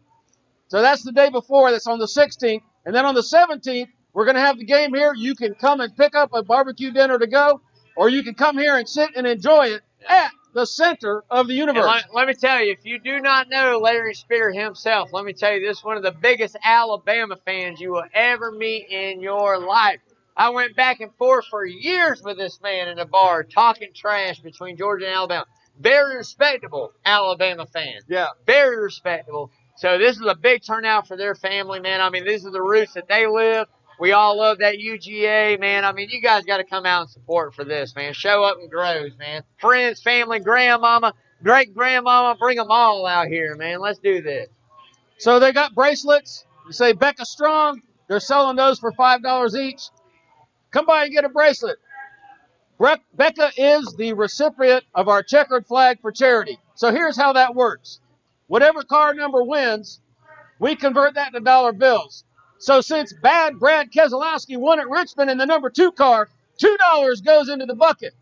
So that's the day before. That's on the 16th. And then on the 17th, we're going to have the game here. You can come and pick up a barbecue dinner to go, or you can come here and sit and enjoy it at the center of the universe. Let me tell you, if you do not know Larry Spear himself, let me tell you, this is one of the biggest Alabama fans you will ever meet in your life. I went back and forth for years with this man in a bar talking trash between Georgia and Alabama. Very respectable Alabama fan. Yeah. Very respectable. So this is a big turnout for their family, man. I mean, these are the roots that they live. We all love that UGA, man. I mean, you guys got to come out and support for this, man. Show up and grows, man. Friends, family, grandmama, great-grandmama, bring them all out here, man. Let's do this. So they got bracelets. You say Becca Strong. They're selling those for $5 each. Come by and get a bracelet. Becca is the recipient of our checkered flag for charity. So here's how that works. Whatever car number wins, we convert that to dollar bills. So since bad Brad Keselowski won at Richmond in the number 2 car, $2 goes into the bucket.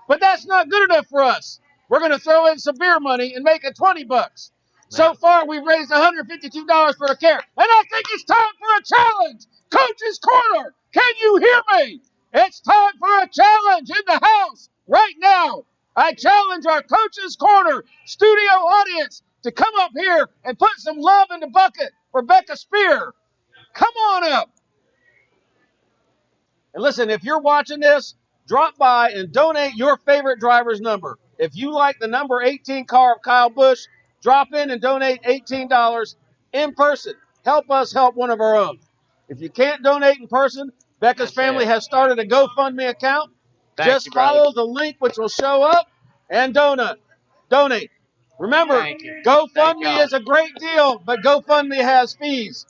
But that's not good enough for us. We're going to throw in some beer money and make it $20. So far, we've raised $152 for a care. And I think it's time for a challenge. Coach's Corner, can you hear me? It's time for a challenge in the house right now. I challenge our Coach's Corner studio audience to come up here and put some love in the bucket for Becca Spear. Come on up. And listen, if you're watching this, drop by and donate your favorite driver's number. If you like the number 18 car of Kyle Busch, drop in and donate $18 in person. Help us help one of our own. If you can't donate in person, Becca's family has started a GoFundMe account. Just follow the link which will show up and donate. Remember, GoFundMe is a great deal, but GoFundMe has fees.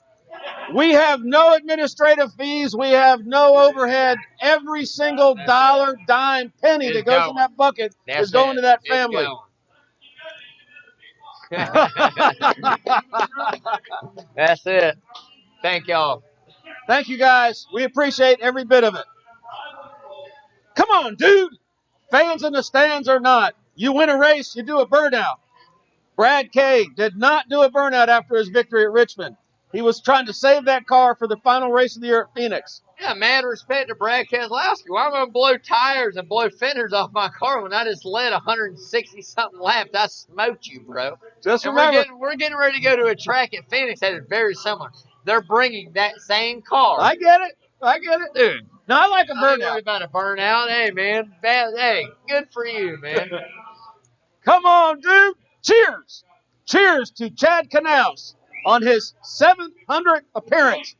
We have no administrative fees. We have no overhead. Every single dollar, dime, penny that goes in that bucket is going to that family. That's it. Thank y'all. Thank you, guys. We appreciate every bit of it. Come on, dude. Fans in the stands or not, you win a race, you do a burnout. Brad K did not do a burnout after his victory at Richmond. He was trying to save that car for the final race of the year at Phoenix. Yeah, mad respect to Brad Keselowski. Why am I going to blow tires and blow fenders off my car when I just led 160-something laps? I smoked you, bro. Just remember. We're getting ready to go to a track at Phoenix that is very similar. They're bringing that same car. I get it. Dude. No, I like a burnout. I ain't worried about a burnout. Hey, man. Hey, good for you, man. Come on, dude. Cheers. Cheers to Chad Canals on his 700th appearance.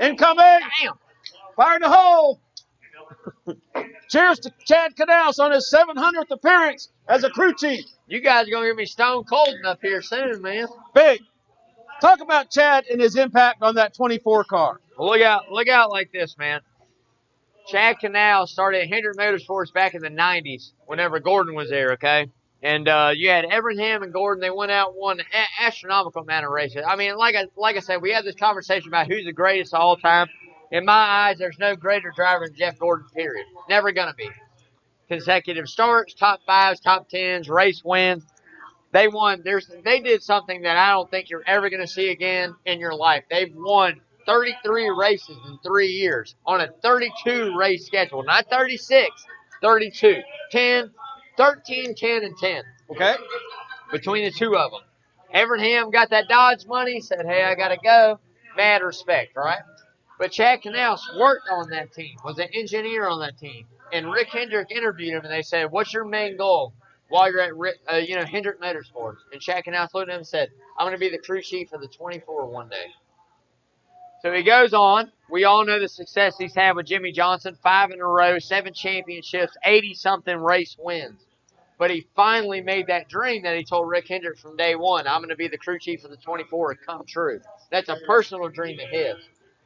Incoming. Damn. Fire in the hole. Cheers to Chad Canals on his 700th appearance as a crew chief. You guys are going to get me stone cold up here soon, man. Big. Talk about Chad and his impact on that 24 car. Well, look out like this, man. Chad Canals started at Hendrick Motorsports back in the 90s, whenever Gordon was there, okay? And you had Evernham and Gordon. They went out and won an astronomical amount of races. I mean, like I said, we had this conversation about who's the greatest of all time. In my eyes, there's no greater driver than Jeff Gordon, period. Never going to be. Consecutive starts, top 5s, top 10s, race wins. They won. They did something that I don't think you're ever going to see again in your life. They've won 33 races in 3 years on a 32 race schedule. Not 36, 32. 13, 10, and 10. Okay. Between the two of them. Evernham got that Dodge money, said, hey, I got to go. Mad respect, right? But Chad Canals worked on that team, was an engineer on that team. And Rick Hendrick interviewed him, and they said, what's your main goal while you're at Hendrick Motorsports? And Chad Canals looked at him and said, I'm going to be the crew chief for the 24 one day. So he goes on. We all know the success he's had with Jimmie Johnson, 5 in a row, 7 championships, 80-something race wins. But he finally made that dream that he told Rick Hendrick from day one, I'm going to be the crew chief of the 24, come true. That's a personal dream of his.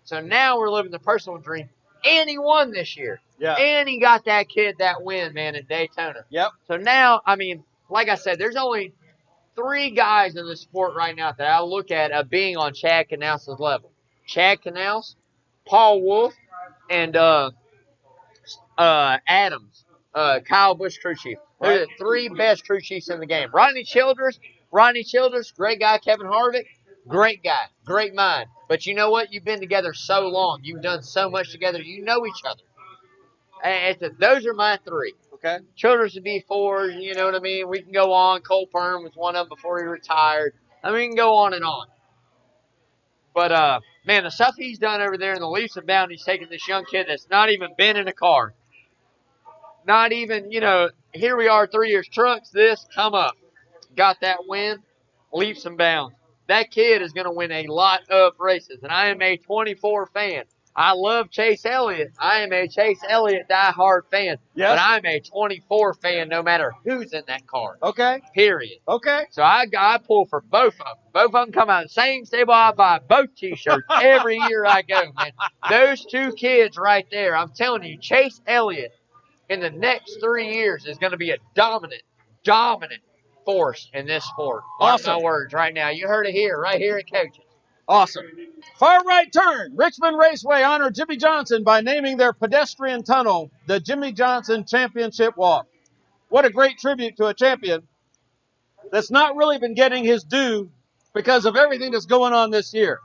So now we're living the personal dream. And he won this year. Yeah. And he got that kid that win, man, at Daytona. Yep. So now, I mean, like I said, there's only 3 guys in the sport right now that I look at being on Chad Canals' level. Chad Canals, Paul Wolf, and Adams, Kyle Busch crew chief. They're the 3 best crew chiefs in the game. Rodney Childers, great guy. Kevin Harvick, great guy, great mind. But you know what? You've been together so long. You've done so much together. You know each other. Those are my 3. Okay. Childers would be 4. You know what I mean? We can go on. Cole Perm was one of them before he retired. I mean, we can go on and on. But, man, the stuff he's done over there in the leaps and bounds, he's taking this young kid that's not even been in a car. Not even, here we are 3 years. Trucks, this, come up. Got that win, leaps and bounds. That kid is going to win a lot of races, and I am a 24 fan. I love Chase Elliott. I am a Chase Elliott diehard fan. Yes. But I'm a 24 fan no matter who's in that car. Okay. Period. Okay. So I pull for both of them. Both of them come out of the same stable. I buy both T-shirts every year I go, man. Those 2 kids right there, I'm telling you, Chase Elliott in the next 3 years is going to be a dominant force in this sport. Mark my words right now. You heard it here, right here at Coaches. Awesome. Far right turn. Richmond Raceway honored Jimmie Johnson by naming their pedestrian tunnel the Jimmie Johnson Championship Walk. What a great tribute to a champion that's not really been getting his due because of everything that's going on this year.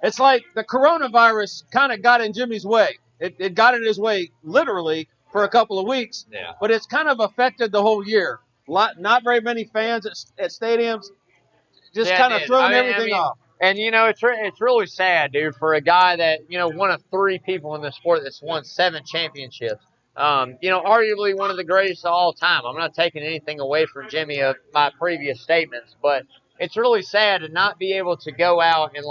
It's like the coronavirus kind of got in Jimmie's way. It got in his way literally for a couple of weeks, but it's kind of affected the whole year. Not very many fans at stadiums, just kind of throwing everything off. And, it's really sad, dude, for a guy that, one of 3 people in the sport that's won 7 championships. Arguably one of the greatest of all time. I'm not taking anything away from Jimmie of my previous statements, but it's really sad to not be able to go out and,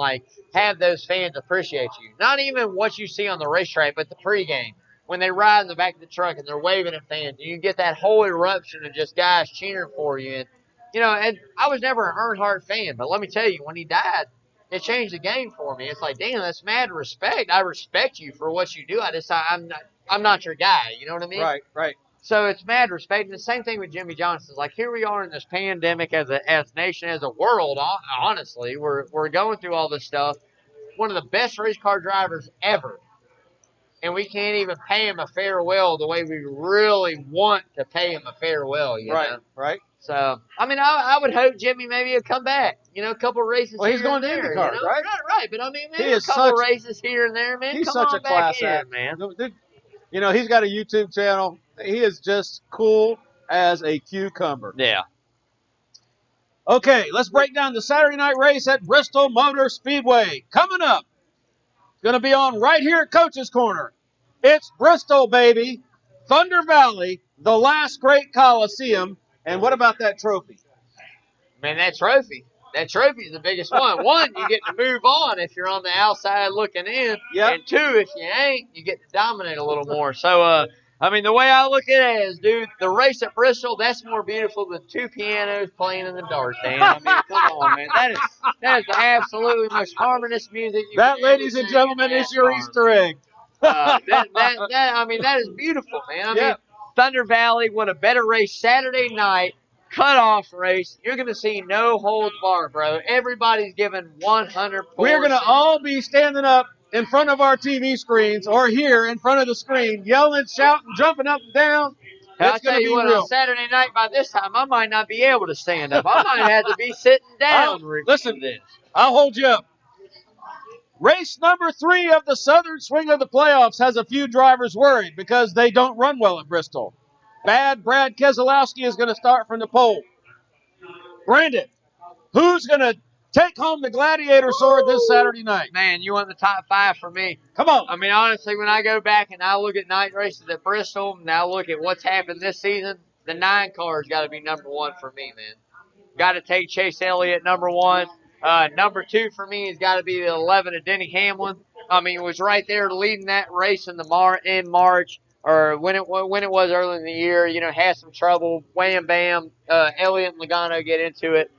have those fans appreciate you. Not even what you see on the racetrack, but the pregame. When they ride in the back of the truck and they're waving at fans, you get that whole eruption of just guys cheering for you. And, and I was never an Earnhardt fan, but let me tell you, when he died, it changed the game for me. It's like, damn, that's mad respect. I respect you for what you do. I'm not your guy. You know what I mean? Right. So it's mad respect. And the same thing with Jimmie Johnson. It's like, here we are in this pandemic as a nation, as a world, honestly. We're going through all this stuff. One of the best race car drivers ever. And we can't even pay him a farewell the way we really want to pay him a farewell, you know? Right. So, I mean, I would hope Jimmie maybe would come back. A couple races well, he's here going and there. IndyCar, right? Right. But, I mean, man, a couple races here and there, man. He's Come such on a class act, man. He's got a YouTube channel. He is just cool as a cucumber. Yeah. Okay, let's break down the Saturday night race at Bristol Motor Speedway. Coming up, it's going to be on right here at Coach's Corner. It's Bristol, baby. Thunder Valley, the last great Coliseum. And what about that trophy? Man, that trophy is the biggest one. One, you get to move on if you're on the outside looking in. Yep. And 2, if you ain't, you get to dominate a little more. So, I mean, the way I look at it is, dude, the race at Bristol, that's more beautiful than 2 pianos playing in the dark, Dan. I mean, come on, man. That is the absolutely most harmonious music you That, can ladies and gentlemen, is your Easter egg. That is beautiful, man. I mean, Thunder Valley, what a better race Saturday night, cutoff race. You're going to see no holds barred, bro. Everybody's giving 100%. We're going to all be standing up in front of our TV screens or here in front of the screen, yelling, shouting, jumping up and down. I'll tell you what, on Saturday night, by this time, I might not be able to stand up. I might have to be sitting down. Listen, I'll hold you up. Race number 3 of the Southern Swing of the playoffs has a few drivers worried because they don't run well at Bristol. Bad Brad Keselowski is going to start from the pole. Brandon, who's going to take home the Gladiator sword this Saturday night? Man, you want the top 5 for me. Come on. I mean, honestly, when I go back and I look at night races at Bristol, and I look at what's happened this season, the 9 car's got to be number 1 for me, man. Got to take Chase Elliott number 1. Number 2 for me has got to be the 11 of Denny Hamlin. I mean, it was right there leading that race in March, or when it was early in the year. Had some trouble. Wham bam. Elliott and Logano get into it.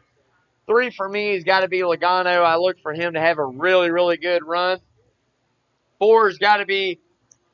3 for me has got to be Logano. I look for him to have a really, really good run. 4's got to be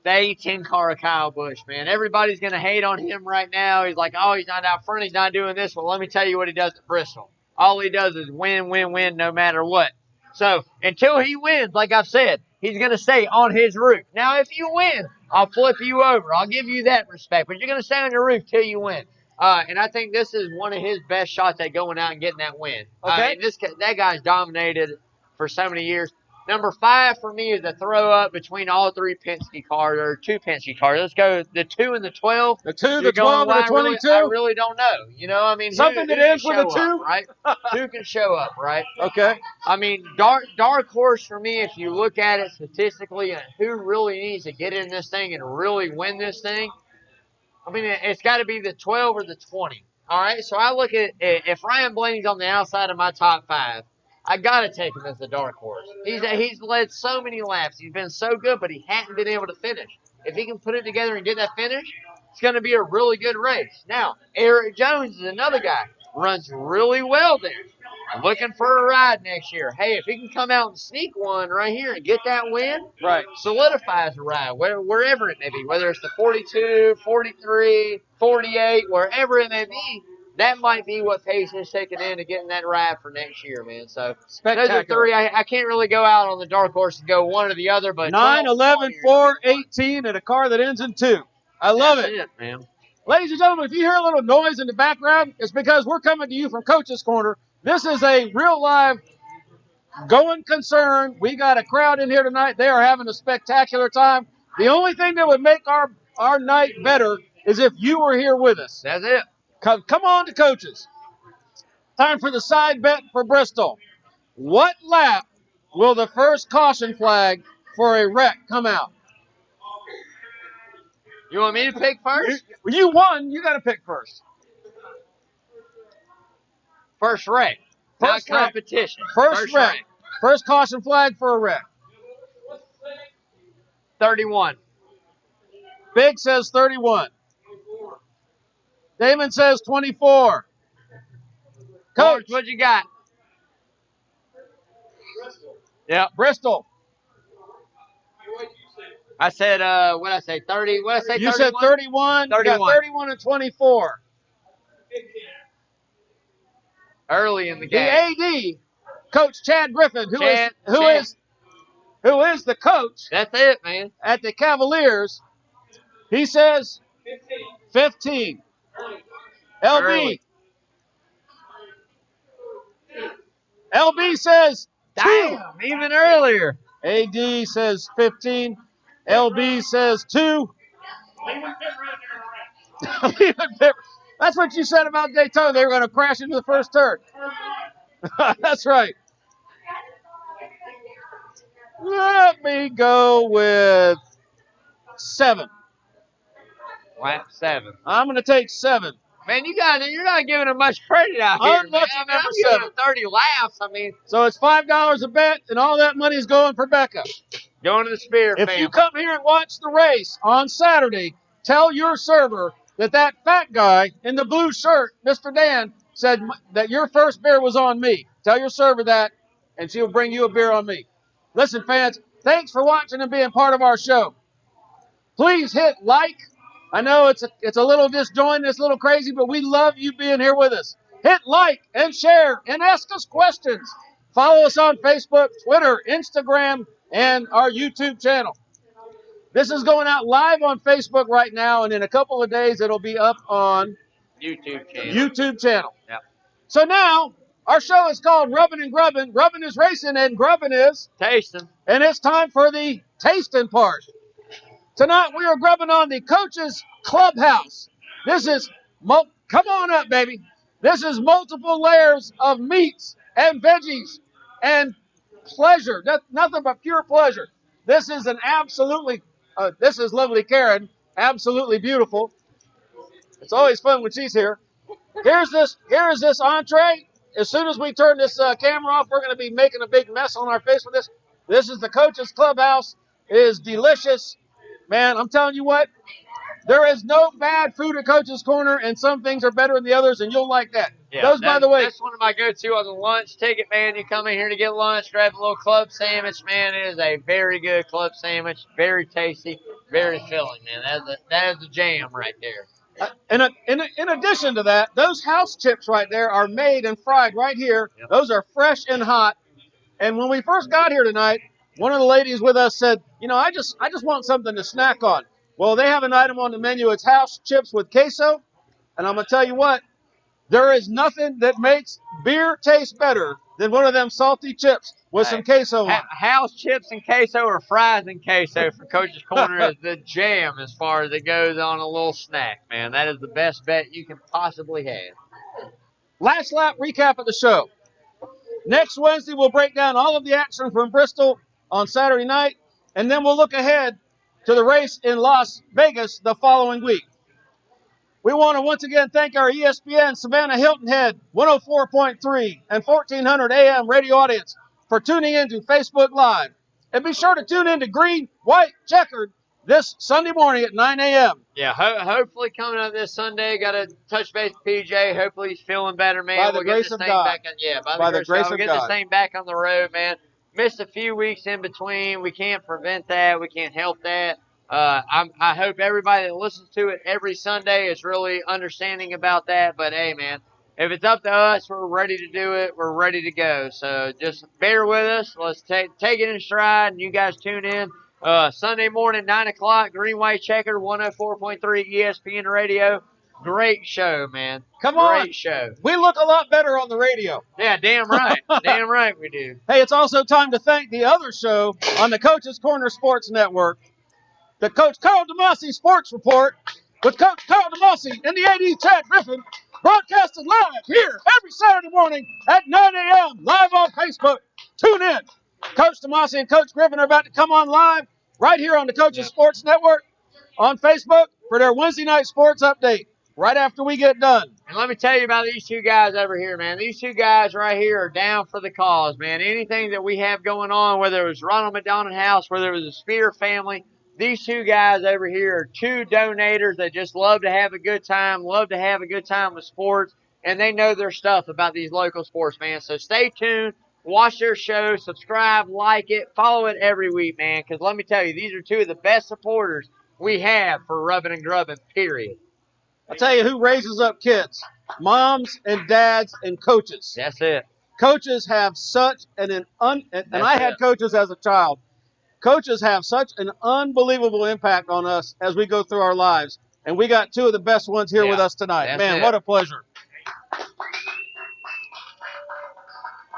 the 10-car Kyle Busch, man. Everybody's going to hate on him right now. He's like, oh, he's not out front. He's not doing this. Well, let me tell you what he does at Bristol. All he does is win, win, win no matter what. So until he wins, like I've said, he's going to stay on his roof. Now, if you win, I'll flip you over. I'll give you that respect. But you're going to stay on your roof till you win. And I think this is one of his best shots at going out and getting that win. Okay. That guy's dominated for so many years. Number 5 for me is a throw up between all 3 Penske cars, or 2 Penske cars. Let's go the 2 and the 12. The 2, the 12, and the 22? I really don't know. You know, I mean, something that ends with a 2? Up, right? 2 can show up, right? Okay. I mean, dark horse for me, if you look at it statistically and who really needs to get in this thing and really win this thing, I mean, it's got to be the 12 or the 20. All right, so I look at it, if Ryan Blaney's on the outside of my top 5, I got to take him as the dark horse. He's led so many laps. He's been so good, but he hadn't been able to finish. If he can put it together and get that finish, it's going to be a really good race. Now, Eric Jones is another guy. Runs really well there. I'm looking for a ride next year. Hey, if he can come out and sneak one right here and get that win, right, solidifies the ride, wherever it may be, whether it's the 42, 43, 48, wherever it may be, that might be what pace is taking in to getting that ride for next year, man. So, those are 3. I can't really go out on the dark horse and go one or the other, but 9, 11, 4, 18, and a car that ends in 2. I love it, man. Ladies and gentlemen, if you hear a little noise in the background, it's because we're coming to you from Coach's Corner. This is a real live going concern. We got a crowd in here tonight. They are having a spectacular time. The only thing that would make our night better is if you were here with us. That's it. Come on to Coach's. Time for the side bet for Bristol. What lap will the first caution flag for a wreck come out? You want me to pick first? You won. You got to pick first. First wreck. Not competition. First wreck. First caution flag for a wreck. 31. Big says 31. Damon says 24. Coach, what you got? Yeah, Bristol. I said, what did I say, 30? What did I say, 31? You said 31. 31. You got 31 and 24. Early in the game. The AD, Coach Chad Griffin, who is the coach. That's it, man. At the Cavaliers, he says 15. LB. Early. LB says 2. Damn, even earlier. AD says 15. LB says 2. That's what you said about Daytona. They were going to crash into the first turn. That's right. Let me go with 7. Lap 7. I'm going to take 7. Man, you're not giving him much credit out here. Unlucky number 7. Giving him 30 laps. I mean, so it's $5 a bet, and all that money is going for Becca. Going to the Spear If family. you come here and watch the race on Saturday, tell your server that fat guy in the blue shirt, Mr. Dan, said that your first beer was on me. Tell your server that, and she'll bring you a beer on me. Listen, fans, thanks for watching and being part of our show. Please hit like. I know it's a little disjointed, it's a little crazy, but we love you being here with us. Hit like and share and ask us questions. Follow us on Facebook, Twitter, Instagram, and our YouTube channel. This is going out live on Facebook right now, and in a couple of days it'll be up on YouTube channel. Yep. So now our show is called Rubbin' and Grubbin'. Rubbin' is racing and grubbin' is tasting. And it's time for the tasting part. Tonight we are grubbing on the Coach's Clubhouse. This is, come on up, baby. This is multiple layers of meats and veggies and pleasure. Nothing but pure pleasure. This is this is lovely Karen. Absolutely beautiful. It's always fun when she's here. Here is this entree. As soon as we turn this camera off, we're going to be making a big mess on our face with this. This is the Coach's Clubhouse. It is delicious. Man, I'm telling you what, there is no bad food at Coach's Corner, and some things are better than the others, and you'll like that. Yeah, Those, by the way, that's one of my go-to on the lunch ticket, man. You come in here to get lunch, grab a little club sandwich, man. It is a very good club sandwich, very tasty, very filling, man. That is a jam right there. in addition to that, those house chips right there are made and fried right here. Yep. Those are fresh and hot. And when we first got here tonight, one of the ladies with us said, I just want something to snack on. Well, they have an item on the menu. It's house chips with queso. And I'm going to tell you what, there is nothing that makes beer taste better than one of them salty chips with some queso on. House chips and queso or fries and queso for Coach's Corner is the jam as far as it goes on a little snack, man. That is the best bet you can possibly have. Last lap recap of the show. Next Wednesday, we'll break down all of the action from Bristol on Saturday night, and then we'll look ahead to the race in Las Vegas the following week. We want to once again thank our ESPN Savannah Hilton Head 104.3 and 1400 AM radio audience for tuning in to Facebook Live. And be sure to tune in to Green, White, Checkered this Sunday morning at 9 a.m. Yeah, hopefully coming up this Sunday, got to touch base with PJ. Hopefully he's feeling better, man. By the grace of God. By the grace of God. We'll get this thing back on the road, man. Missed a few weeks in between. We can't prevent that. We can't help that. I hope everybody that listens to it every Sunday is really understanding about that. But, hey, man, if it's up to us, we're ready to do it. We're ready to go. So just bear with us. Let's take it in stride, and you guys tune in. Sunday morning, 9 o'clock, Green White Checker, 104.3 ESPN Radio. Great show, man. Come on. Great show. We look a lot better on the radio. Yeah, damn right. Damn right we do. Hey, it's also time to thank the other show on the Coach's Corner Sports Network, the Coach Carl DeMasi Sports Report with Coach Carl DeMasi and the AD Chad Griffin, broadcasted live here every Saturday morning at 9 a.m. live on Facebook. Tune in. Coach DeMasi and Coach Griffin are about to come on live right here on the Coach's Sports Network on Facebook for their Wednesday night sports update right after we get done. And let me tell you about these two guys over here, man. These two guys right here are down for the cause, man. Anything that we have going on, whether it was Ronald McDonald House, whether it was the Spear family, these two guys over here are two donators that just love to have a good time with sports, and they know their stuff about these local sports, man. So stay tuned. Watch their show, subscribe, like it, follow it every week, man, because let me tell you, these are two of the best supporters we have for Rubbin' and Grubbin', period. I'll tell you who raises up kids. Moms and dads and coaches. That's it. Coaches have such and I had coaches as a child. Coaches have such an unbelievable impact on us as we go through our lives. And we got two of the best ones here with us tonight. Man, what a pleasure.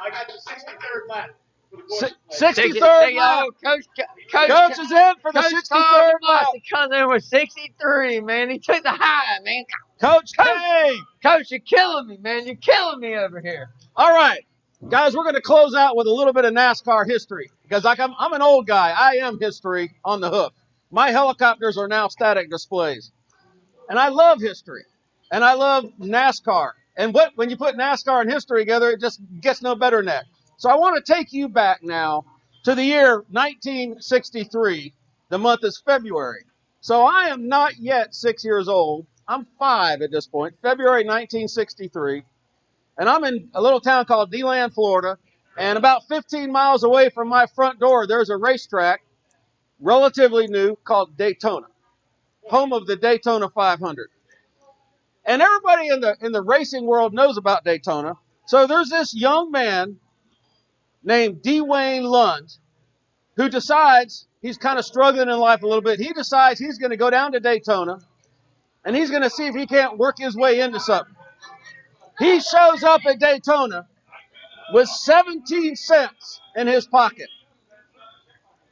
I got the 63rd lap. 63rd lap. Coach is in for the 63rd lap. He comes in with 63, man. He took the high, man. Coach K. Coach, you're killing me, man. You're killing me over here. All right. Guys, we're going to close out with a little bit of NASCAR history because I'm an old guy. I am history on the hoof. My helicopters are now static displays. And I love history. And I love NASCAR. And when you put NASCAR and history together, it just gets no better than that. So I want to take you back now to the year 1963. The month is February. So I am not yet 6 years old. I'm 5 at this point, February 1963. And I'm in a little town called Dillon, Florida. And about 15 miles away from my front door, there's a racetrack, relatively new, called Daytona, home of the Daytona 500. And everybody in the racing world knows about Daytona. So there's this young man named Dwayne Lund who decides he's kind of struggling in life a little bit. He decides he's going to go down to Daytona and he's going to see if he can't work his way into something. He shows up at Daytona with 17 cents in his pocket.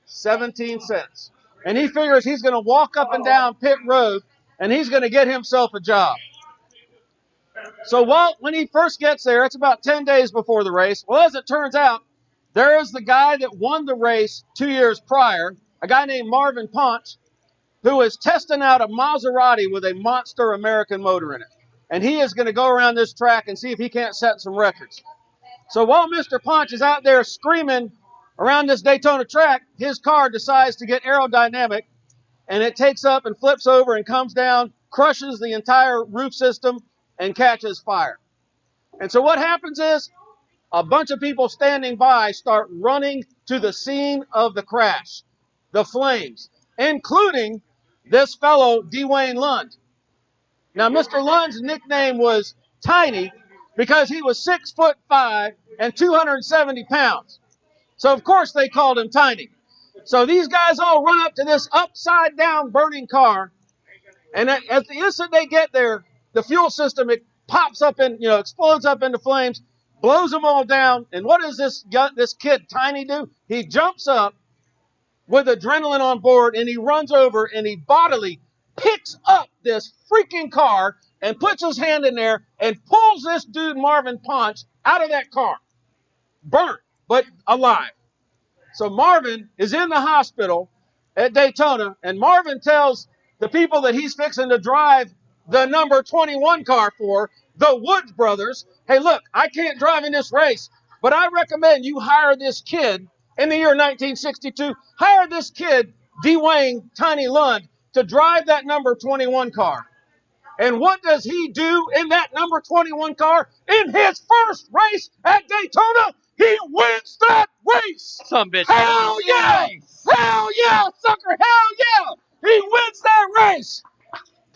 17 cents. And he figures he's going to walk up and down pit road and he's going to get himself a job. So when he first gets there, it's about 10 days before the race. Well, as it turns out, there is the guy that won the race 2 years prior, a guy named Marvin Ponch, who is testing out a Maserati with a monster American motor in it. And he is going to go around this track and see if he can't set some records. So while Mr. Ponch is out there screaming around this Daytona track, his car decides to get aerodynamic, and it takes up and flips over and comes down, crushes the entire roof system, and catches fire. And so what happens is a bunch of people standing by start running to the scene of the crash, the flames, including this fellow, Dwayne Lund. Now, Mr. Lund's nickname was Tiny because he was 6'5" and 270 pounds. So, of course, they called him Tiny. So these guys all run up to this upside-down burning car, and at the instant they get there, the fuel system, it pops up and, explodes up into flames, blows them all down. And what does this kid, Tiny, do? He jumps up with adrenaline on board, and he runs over, and he bodily picks up this freaking car and puts his hand in there and pulls this dude, Marvin Ponch, out of that car. Burnt, but alive. So Marvin is in the hospital at Daytona, and Marvin tells the people that he's fixing to drive the number 21 car for, the Woods brothers, hey, look, I can't drive in this race, but I recommend you hire this kid in the year 1962, hire this kid, Dwayne Tiny Lund, to drive that number 21 car. And what does he do in that number 21 car? In his first race at Daytona, he wins that race. Some bitch. Hell yeah! Hell yeah, sucker! Hell yeah! He wins that race.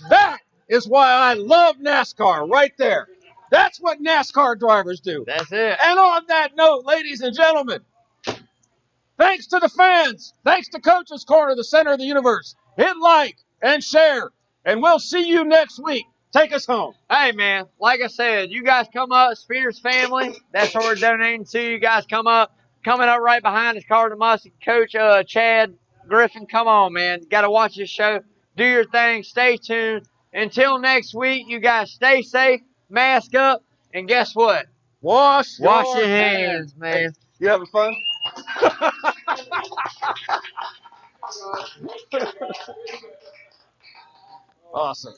That is why I love NASCAR right there. That's what NASCAR drivers do. That's it. And on that note, ladies and gentlemen, thanks to the fans, thanks to Coach's Corner, the center of the universe. Hit like and share, and we'll see you next week. Take us home. Hey, man, like I said, you guys come up, Spears family. That's what we're donating to. You guys come up. Coming up right behind is Carter Muskie, Coach Chad Griffin. Come on, man. Got to watch this show. Do your thing. Stay tuned. Until next week, you guys stay safe, mask up, and guess what? Wash your hands, man. Hey, you having fun? Awesome.